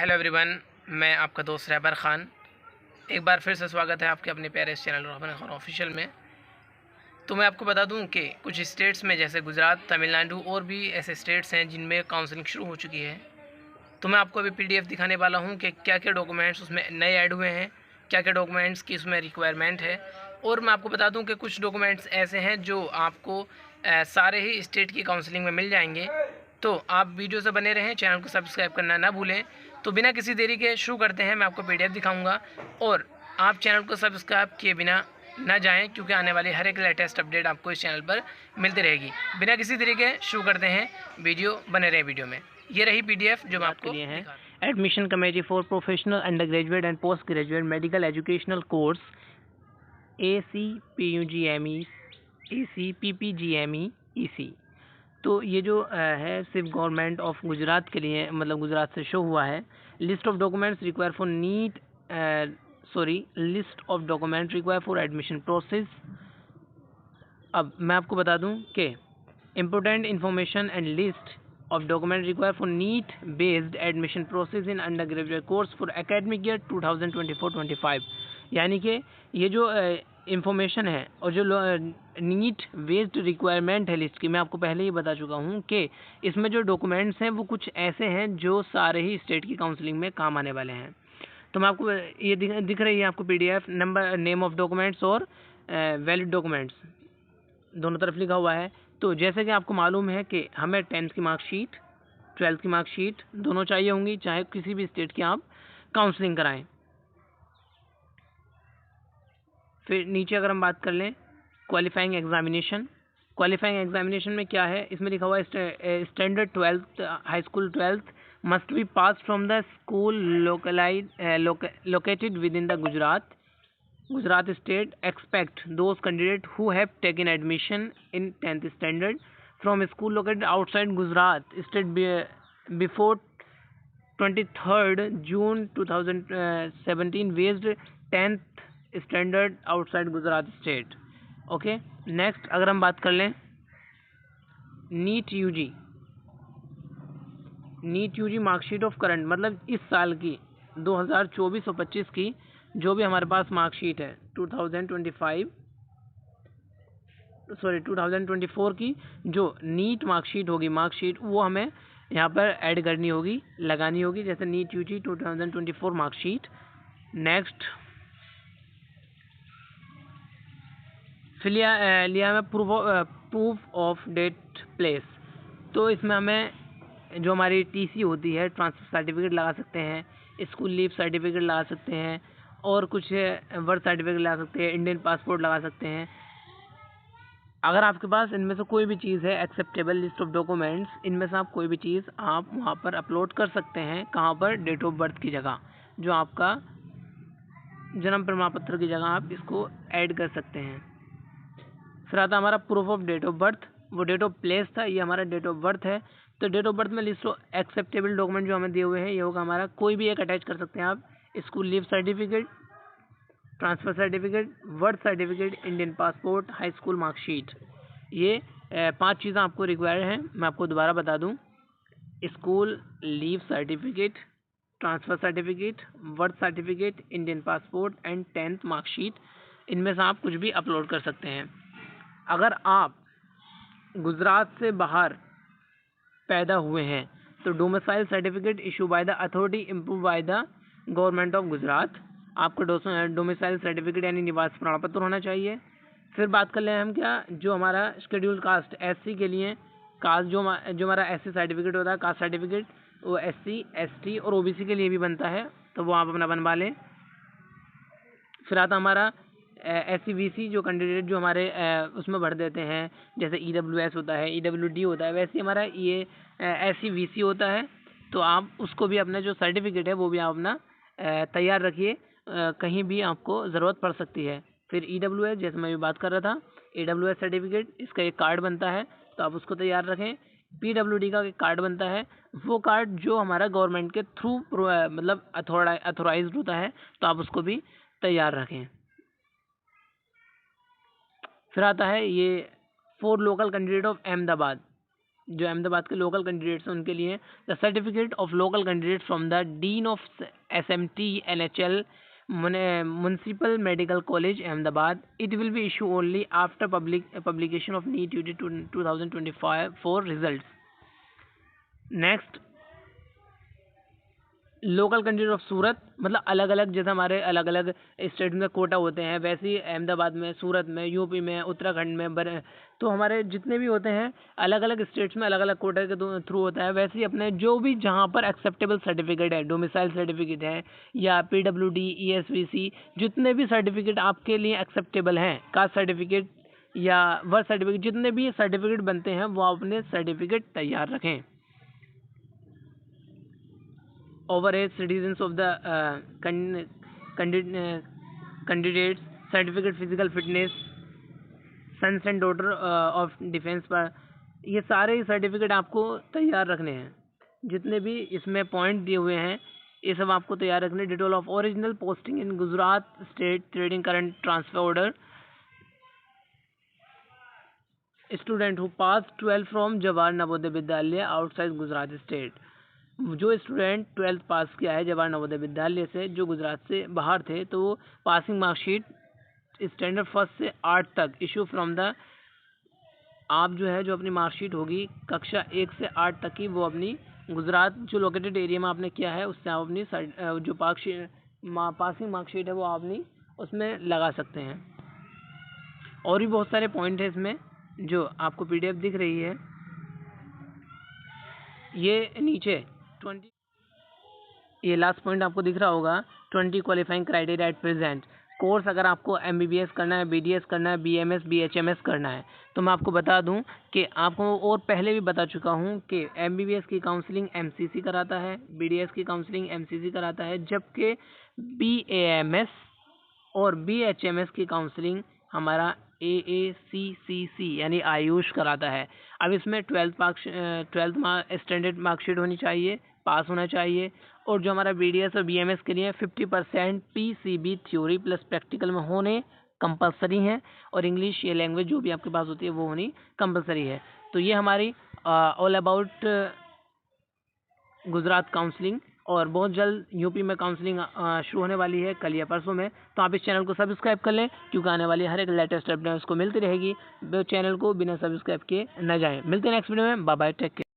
Hello everyone, मैं आपका दोस्त रहबर ख़ान। एक बार फिर से स्वागत है आपके अपने प्यारे इस चैनल रहबर ख़ान ऑफिशियल में। तो मैं आपको बता दूं कि कुछ स्टेट्स में जैसे गुजरात, तमिलनाडु और भी ऐसे स्टेट्स हैं जिनमें काउंसलिंग शुरू हो चुकी है। तो मैं आपको अभी पीडीएफ दिखाने वाला हूं कि क्या क्या डॉक्यूमेंट्स उसमें नए ऐड हुए हैं, क्या क्या डॉक्यूमेंट्स की उसमें रिक्वायरमेंट है। और मैं आपको बता दूँ कि कुछ डॉक्यूमेंट्स ऐसे हैं जो आपको सारे ही स्टेट की काउंसलिंग में मिल जाएंगे। तो आप वीडियो से बने रहें, चैनल को सब्सक्राइब करना ना भूलें। तो बिना किसी देरी के शुरू करते हैं। मैं आपको पीडीएफ दिखाऊंगा और आप चैनल को सब्सक्राइब किए बिना ना जाएं, क्योंकि आने वाली हर एक लेटेस्ट अपडेट आपको इस चैनल पर मिलती रहेगी। बिना किसी देरी के शुरू करते हैं, वीडियो बने रहे वीडियो में। ये रही पीडीएफ जो मैं आपको लिए हैं। Admission committee for professional under graduate and post graduate medical educational course ACPUGME ACPPGME EC। तो ये जो है सिर्फ गवर्नमेंट ऑफ गुजरात के लिए, मतलब गुजरात से शो हुआ है। List of documents require for list of document require for admission process. अब मैं आपको बता दूं कि important information and list of document require for NEET based admission process in undergraduate course for academic year 2024-25। यानी कि ये जो इंफॉर्मेशन है और जो नीट बेस्ड रिक्वायरमेंट है लिस्ट की, मैं आपको पहले ही बता चुका हूँ कि इसमें जो डॉक्यूमेंट्स हैं वो कुछ ऐसे हैं जो सारे ही स्टेट की काउंसलिंग में काम आने वाले हैं। तो मैं आपको ये दिख रही है आपको PDF number, name of documents और वैलिड डॉक्यूमेंट्स दोनों तरफ लिखा हुआ है। तो जैसे कि आपको मालूम है कि हमें 10th की मार्कशीट, 12th की मार्कशीट दोनों चाहिए होंगी, चाहे किसी भी स्टेट की आप काउंसलिंग कराएं। फिर नीचे अगर हम बात कर लें क्वालिफाइंग एग्जामिनेशन, क्वालिफाइंग एग्जामिनेशन में क्या है, इसमें लिखा हुआ है standard 12th high school 12th must be pass from the school located within the Gujarat state expect those candidate who have taken admission in 10th standard from school located outside Gujarat state before 23rd June 2017 based 10th standard outside Gujarat state. Okay, next अगर हम बात कर लें NEET UG marksheet of current, मतलब इस साल की 2024 और 25 की जो भी हमारे पास मार्कशीट है 2024 की जो नीट मार्कशीट होगी, वो हमें यहाँ पर ऐड करनी होगी, लगानी होगी, जैसे नीट यूजी 2024 मार्कशीट। नेक्स्ट फिर लिया हमें प्रूफ ऑफ डेट प्लेस। तो इसमें हमें जो हमारी टीसी होती है, ट्रांसफर सर्टिफिकेट लगा सकते हैं, स्कूल लीव सर्टिफिकेट लगा सकते हैं, और कुछ बर्थ सर्टिफिकेट लगा सकते हैं, इंडियन पासपोर्ट लगा सकते हैं। अगर आपके पास इनमें से कोई भी चीज़ है एक्सेप्टेबल लिस्ट ऑफ डॉक्यूमेंट्स, इनमें से आप कोई भी चीज़ आप वहाँ पर अपलोड कर सकते हैं। कहाँ पर? डेट ऑफ बर्थ की जगह, जो आपका जन्म प्रमाण पत्र की जगह आप इसको ऐड कर सकते हैं। फिर आता हमारा proof of date of birth, वो डेट ऑफ प्लेस था, ये हमारा डेट ऑफ बर्थ है। तो डेट ऑफ बर्थ में लिस्ट ऑफ एक्सेप्टेबल डॉक्यूमेंट जो हमें दिए हुए हैं, ये होगा हमारा, कोई भी एक अटैच कर सकते हैं आप, school leave certificate, transfer certificate, birth certificate, Indian passport, high school marksheet. ये 5 चीज़ें आपको रिक्वायर हैं। मैं आपको दोबारा बता दूं, school leave certificate, transfer certificate, birth certificate, Indian passport and 10th marksheet, इनमें से आप कुछ भी अपलोड कर सकते हैं। अगर आप गुजरात से बाहर पैदा हुए हैं तो domicile certificate issue by the authority improve by the government of Gujarat, आपको डोमिसाइल सर्टिफिकेट यानी निवास प्रमाण पत्र होना चाहिए। फिर बात कर लें हम क्या, जो हमारा शेड्यूल कास्ट एससी के लिए कास्ट जो हमारा एससी सर्टिफिकेट होता है, कास्ट सर्टिफिकेट, वो एससी, एसटी और ओबीसी के लिए भी बनता है, तो वो आप अपना बनवा लें। फिर आता हमारा SC/VC जो कैंडिडेट जो हमारे उसमें भर देते हैं, जैसे EWS होता है, EWD होता है, वैसे हमारा ये SC/VC होता है। तो आप उसको भी अपना जो सर्टिफिकेट है वो भी आप अपना तैयार रखिए, कहीं भी आपको ज़रूरत पड़ सकती है। फिर EWS, जैसे मैं भी बात कर रहा था, EWS सर्टिफिकेट, इसका एक कार्ड बनता है, तो आप उसको तैयार रखें। PWD का एक कार्ड बनता है, वो कार्ड जो हमारा गवर्नमेंट के थ्रू मतलब अथोराइज्ड होता है, तो आप उसको भी तैयार रखें। फिर आता है ये 4 लोकल कैंडिडेट ऑफ अहमदाबाद, जो अहमदाबाद के लोकल कैंडिडेट्स हैं उनके लिए the certificate of local candidate from the dean of SMT NHL municipal medical college Ahmedabad. It will be issued only after publication of NEET UT 2025 results. Next, local candidate of Surat, मतलब अलग अलग, जैसे हमारे अलग अलग स्टेट में कोटा होते हैं वैसे ही अहमदाबाद में, सूरत में, यूपी में, उत्तराखंड में, तो हमारे जितने भी होते हैं अलग अलग स्टेट्स में अलग अलग कोटा के थ्रू होता है. वैसे ही अपने जो भी जहाँ पर एक्सेप्टेबल सर्टिफिकेट है, डोमिसाइल सर्टिफिकेट है या PWD, ESVC, जितने भी सर्टिफिकेट आपके लिए एक्सेप्टेबल हैं, कास्ट सर्टिफिकेट या बर्थ सर्टिफिकेट, जितने भी सर्टिफिकेट बनते हैं वो अपने सर्टिफिकेट तैयार रखें. Overage citizens of the candidates certificate physical fitness, sons and daughter of defence पर, ये सारे सर्टिफिकेट आपको तैयार रखने हैं. जितने भी इसमें पॉइंट दिए हुए हैं ये सब आपको तैयार रखने. Detail of original posting in Gujarat state trading current transfer order. Student who pass 12 from Jawahar Navodaya Vidyalaya outside Gujarat state. जो स्टूडेंट 12th पास किया है जवाहर नवोदय विद्यालय से, जो गुजरात से बाहर थे, तो वो पासिंग मार्कशीट स्टैंडर्ड 1 से 8 तक इशू फ्रॉम द, आप जो है जो अपनी मार्कशीट होगी कक्षा 1 से 8 तक की, वो अपनी गुजरात जो लोकेटेड एरिया में आपने किया है उससे आप अपनी जो पासिंग मार्कशीट है वो आप अपनी उसमें लगा सकते हैं. और भी बहुत सारे पॉइंट है इसमें जो आपको PDF दिख रही है. ये नीचे 20, ये लास्ट पॉइंट आपको दिख रहा होगा, 20 qualifying criteria at present. Course अगर आपको MBBS करना है, BDS करना है, BMS BHMS करना है, तो मैं आपको बता दूं कि आपको और पहले भी बता चुका हूं कि MBBS की काउंसलिंग MCC कराता है, BDS की काउंसलिंग MCC कराता है, जबकि BAMS और BHMS की काउंसलिंग हमारा AACCC यानी आयुष कराता है. अब इसमें 12th स्टैंडर्ड मार्कशीट होनी चाहिए, पास होना चाहिए. और जो हमारा BDS और BMS के लिए 50% PCB थ्योरी प्लस प्रैक्टिकल में होने कंपलसरी है. और इंग्लिश ये लैंग्वेज जो भी आपके पास होती है वो होनी कंपलसरी है. तो ये हमारी ऑल अबाउट गुजरात काउंसलिंग, और बहुत जल्द यूपी में काउंसलिंग शुरू होने वाली है कल या परसों में. तो आप इस चैनल को सब्सक्राइब कर लें क्योंकि आने वाली हर एक लेटेस्ट अपडेट उसको मिलती रहेगी. चैनल को बिना सब्सक्राइब किए न जाएं. मिलते हैं नेक्स्ट वीडियो में. Bye bye, take care.